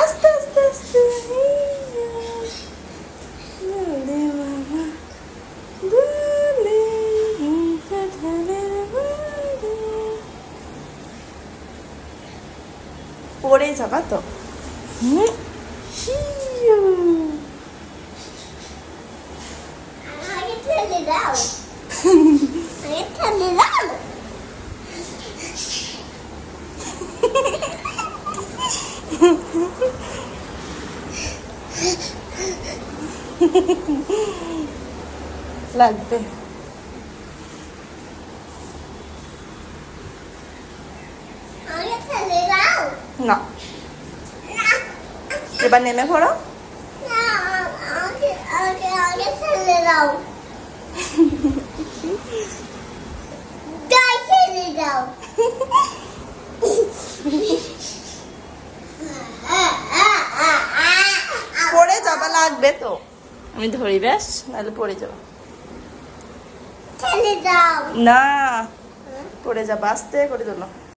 আস্তে আস্তে আস্তে পড়ে যাবা তো। লাগবে না, এবার নেমে পড়ো। পড়ে যাবা, লাগবে তো, আমি ধরি ব্যাস, নাহলে পড়ে যাবা। না, পড়ে যাবা, আস্তে করে তোলো।